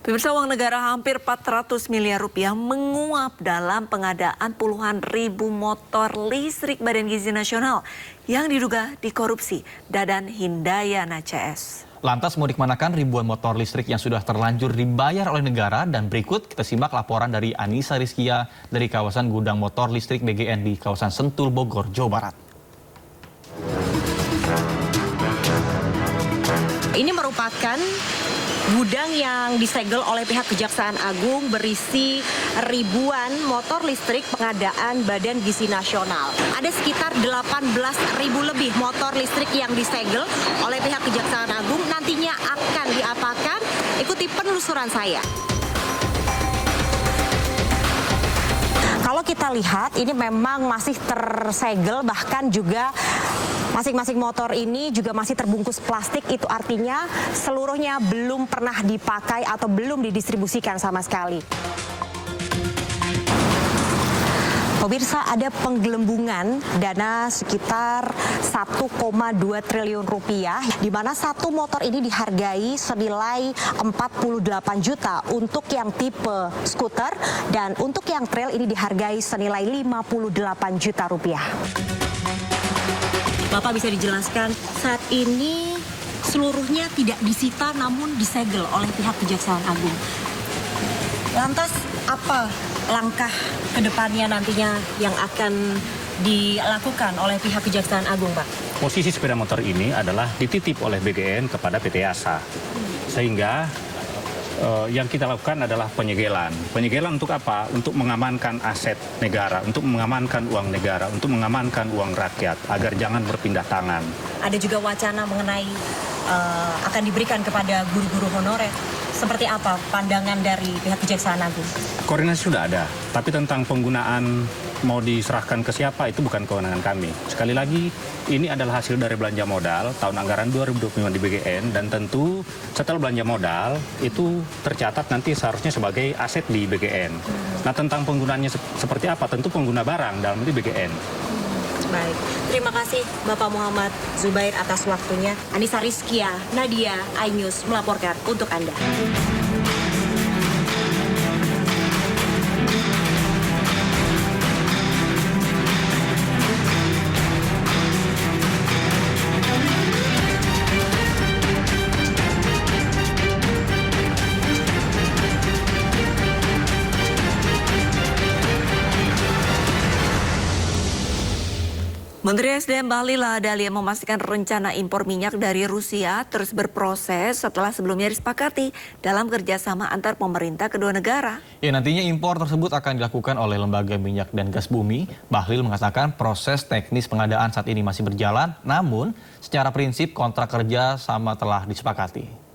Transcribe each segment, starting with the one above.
Pemirsa, uang negara hampir 400 miliar rupiah menguap dalam pengadaan puluhan ribu motor listrik Badan Gizi Nasional yang diduga dikorupsi Dadan Hindayana CS. Lantas mau dikemanakan ribuan motor listrik yang sudah terlanjur dibayar oleh negara? Dan berikut kita simak laporan dari Anissa Rizkia dari kawasan gudang motor listrik BGN di kawasan Sentul, Bogor, Jawa Barat. Ini merupakan gudang yang disegel oleh pihak Kejaksaan Agung berisi ribuan motor listrik pengadaan Badan Gizi Nasional. Ada sekitar 18.000 lebih motor listrik yang disegel oleh pihak Kejaksaan Agung, nantinya akan diapakan? Ikuti penelusuran saya. Kalau kita lihat ini memang masih tersegel, bahkan juga masing-masing motor ini juga masih terbungkus plastik. Itu artinya seluruhnya belum pernah dipakai atau belum didistribusikan sama sekali. Pemirsa, ada penggelembungan dana sekitar 1,2 triliun rupiah, di mana satu motor ini dihargai senilai 48 juta untuk yang tipe skuter, dan untuk yang trail ini dihargai senilai 58 juta rupiah. Bapak bisa dijelaskan, saat ini seluruhnya tidak disita namun disegel oleh pihak Kejaksaan Agung. Lantas apa langkah ke depannya nantinya yang akan dilakukan oleh pihak Kejaksaan Agung, Pak? Posisi sepeda motor ini adalah dititip oleh BGN kepada PT ASA. Sehingga yang kita lakukan adalah penyegelan. Penyegelan untuk apa? Untuk mengamankan aset negara, untuk mengamankan uang negara, untuk mengamankan uang rakyat, agar jangan berpindah tangan. Ada juga wacana mengenai akan diberikan kepada guru-guru honorer. Seperti apa pandangan dari pihak Kejaksaan Agung? Koordinasi sudah ada, tapi tentang penggunaan mau diserahkan ke siapa itu bukan kewenangan kami. Sekali lagi, ini adalah hasil dari belanja modal tahun anggaran 2025 di BGN, dan tentu setelah belanja modal itu tercatat nanti seharusnya sebagai aset di BGN. Nah, tentang penggunaannya seperti apa? Tentu pengguna barang dalam ini BGN. Baik, terima kasih Bapak Muhammad Zubair atas waktunya. Anissa Rizkia, Nadia, iNews melaporkan untuk Anda. Menteri SDM Bahlil Lahadalia memastikan rencana impor minyak dari Rusia terus berproses setelah sebelumnya disepakati dalam kerjasama antar pemerintah kedua negara. Ya, nantinya impor tersebut akan dilakukan oleh Lembaga Minyak dan Gas Bumi. Bahlil mengatakan proses teknis pengadaan saat ini masih berjalan, namun secara prinsip kontrak kerja sama telah disepakati.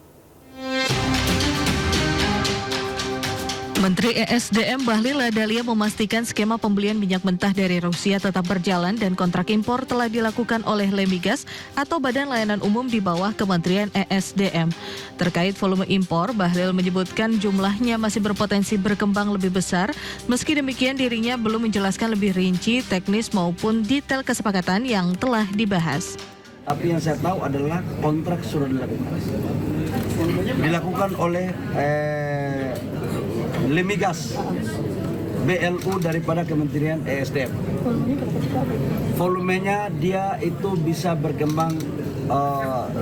Menteri ESDM Bahlil Lahadalia memastikan skema pembelian minyak mentah dari Rusia tetap berjalan dan kontrak impor telah dilakukan oleh Lemigas atau Badan Layanan Umum di bawah Kementerian ESDM. Terkait volume impor, Bahlil menyebutkan jumlahnya masih berpotensi berkembang lebih besar. Meski demikian, dirinya belum menjelaskan lebih rinci, teknis maupun detail kesepakatan yang telah dibahas. Tapi yang saya tahu adalah kontrak sudah dilakukan oleh Lemigas, BLU daripada Kementerian ESDM. Volumenya dia itu bisa berkembang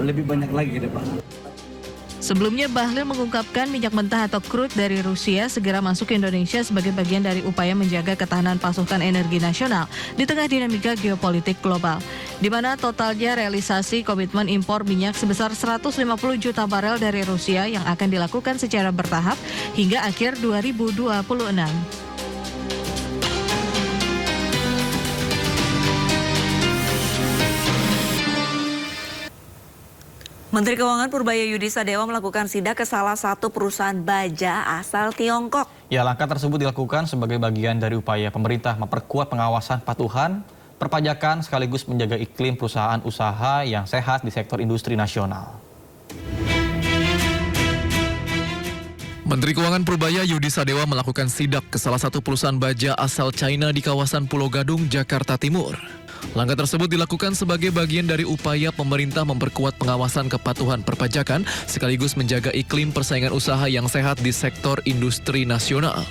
lebih banyak lagi ke depan. Sebelumnya, Bahlil mengungkapkan minyak mentah atau crude dari Rusia segera masuk ke Indonesia sebagai bagian dari upaya menjaga ketahanan pasokan energi nasional di tengah dinamika geopolitik global, di mana totalnya realisasi komitmen impor minyak sebesar 150 juta barel dari Rusia yang akan dilakukan secara bertahap hingga akhir 2026. Menteri Keuangan Purbaya Yudi Sadewa melakukan sidak ke salah satu perusahaan baja asal Tiongkok. Ya, langkah tersebut dilakukan sebagai bagian dari upaya pemerintah memperkuat pengawasan patuhan, perpajakan sekaligus menjaga iklim perusahaan usaha yang sehat di sektor industri nasional. Menteri Keuangan Purbaya Yudi Sadewa melakukan sidak ke salah satu perusahaan baja asal China di kawasan Pulau Gadung, Jakarta Timur. Langkah tersebut dilakukan sebagai bagian dari upaya pemerintah memperkuat pengawasan kepatuhan perpajakan sekaligus menjaga iklim persaingan usaha yang sehat di sektor industri nasional.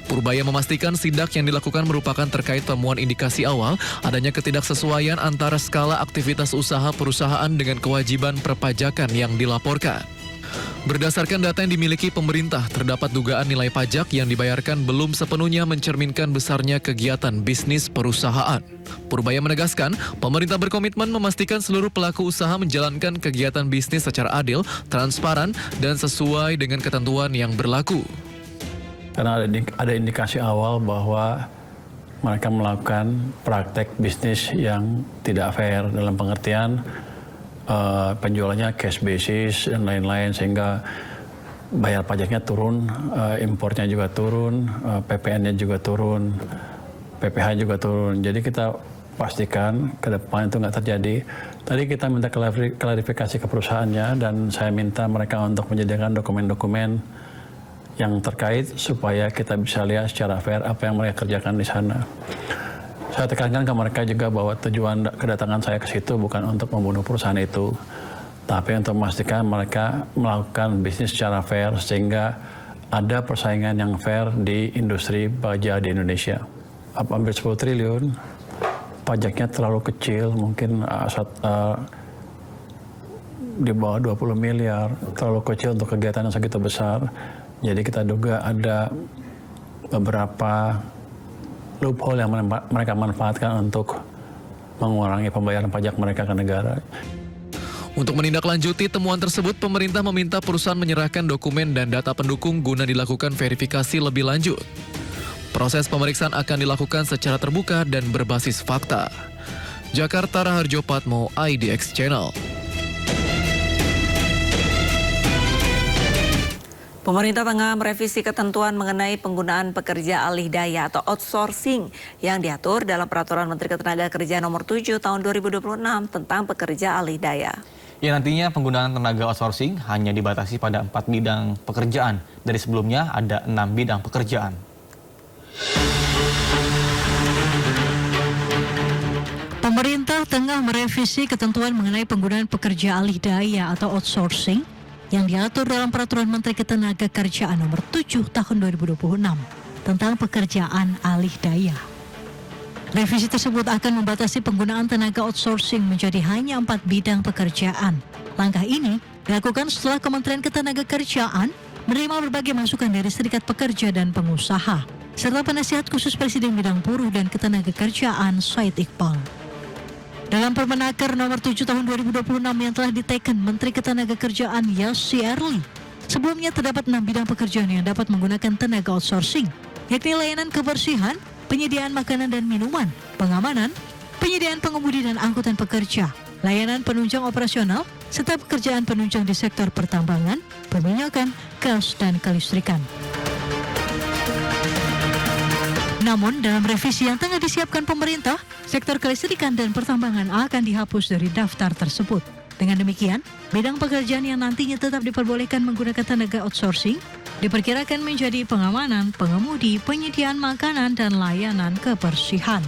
Purbaya memastikan sidak yang dilakukan merupakan terkait temuan indikasi awal adanya ketidaksesuaian antara skala aktivitas usaha perusahaan dengan kewajiban perpajakan yang dilaporkan. Berdasarkan data yang dimiliki pemerintah, terdapat dugaan nilai pajak yang dibayarkan belum sepenuhnya mencerminkan besarnya kegiatan bisnis perusahaan. Purbaya menegaskan, pemerintah berkomitmen memastikan seluruh pelaku usaha menjalankan kegiatan bisnis secara adil, transparan, dan sesuai dengan ketentuan yang berlaku. Karena ada indikasi awal bahwa mereka melakukan praktek bisnis yang tidak fair dalam pengertian penjualannya cash basis dan lain-lain sehingga bayar pajaknya turun, impornya juga turun, PPN-nya juga turun, PPH juga turun. Jadi kita pastikan ke depan itu nggak terjadi. Tadi kita minta klarifikasi ke perusahaannya dan saya minta mereka untuk menyediakan dokumen-dokumen yang terkait supaya kita bisa lihat secara fair apa yang mereka kerjakan di sana. Saya tekankan ke mereka juga bahwa tujuan kedatangan saya ke situ bukan untuk membunuh perusahaan itu, tapi untuk memastikan mereka melakukan bisnis secara fair sehingga ada persaingan yang fair di industri baja di Indonesia. Hampir 10 triliun, pajaknya terlalu kecil, mungkin di bawah 20 miliar, terlalu kecil untuk kegiatan yang segitu besar. Jadi kita duga ada beberapa loophole yang mereka manfaatkan untuk mengurangi pembayaran pajak mereka ke negara. Untuk menindaklanjuti temuan tersebut, pemerintah meminta perusahaan menyerahkan dokumen dan data pendukung guna dilakukan verifikasi lebih lanjut. Proses pemeriksaan akan dilakukan secara terbuka dan berbasis fakta. Jakarta, Raharjo Patmo, IDX Channel. Pemerintah tengah merevisi ketentuan mengenai penggunaan pekerja alih daya atau outsourcing yang diatur dalam Peraturan Menteri Ketenagakerjaan Nomor 7 Tahun 2026 tentang pekerja alih daya. Ya, nantinya penggunaan tenaga outsourcing hanya dibatasi pada 4 bidang pekerjaan. Dari sebelumnya ada 6 bidang pekerjaan. Pemerintah tengah merevisi ketentuan mengenai penggunaan pekerja alih daya atau outsourcing yang diatur dalam Peraturan Menteri Ketenagakerjaan Nomor 7 Tahun 2026 tentang pekerjaan alih daya. Revisi tersebut akan membatasi penggunaan tenaga outsourcing menjadi hanya 4 bidang pekerjaan. Langkah ini dilakukan setelah Kementerian Ketenagakerjaan menerima berbagai masukan dari serikat pekerja dan pengusaha, serta penasihat khusus Presiden bidang buruh dan ketenagakerjaan Said Iqbal. Dalam Permenaker Nomor 7 Tahun 2026 yang telah diteken Menteri Ketenagakerjaan Yassi Erli, sebelumnya terdapat 6 bidang pekerjaan yang dapat menggunakan tenaga outsourcing, yakni layanan kebersihan, penyediaan makanan dan minuman, pengamanan, penyediaan pengemudi dan angkutan pekerja, layanan penunjang operasional, serta pekerjaan penunjang di sektor pertambangan, perminyakan, gas, dan kelistrikan. Namun, dalam revisi yang tengah disiapkan pemerintah, sektor kelistrikan dan pertambangan akan dihapus dari daftar tersebut. Dengan demikian, bidang pekerjaan yang nantinya tetap diperbolehkan menggunakan tenaga outsourcing diperkirakan menjadi pengamanan, pengemudi, penyediaan makanan, dan layanan kebersihan.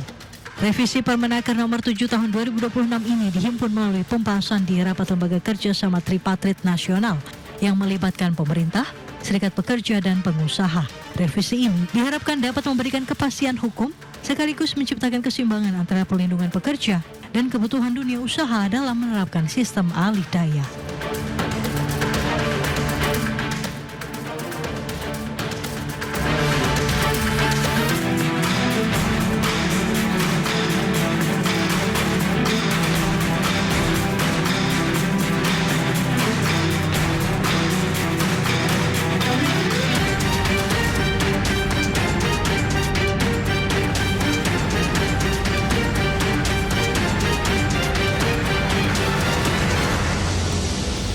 Revisi Permenaker Nomor 7 Tahun 2026 ini dihimpun melalui pembahasan di rapat lembaga kerjasama tripartit nasional yang melibatkan pemerintah, serikat pekerja, dan pengusaha. Revisi ini diharapkan dapat memberikan kepastian hukum sekaligus menciptakan keseimbangan antara pelindungan pekerja dan kebutuhan dunia usaha dalam menerapkan sistem alih daya.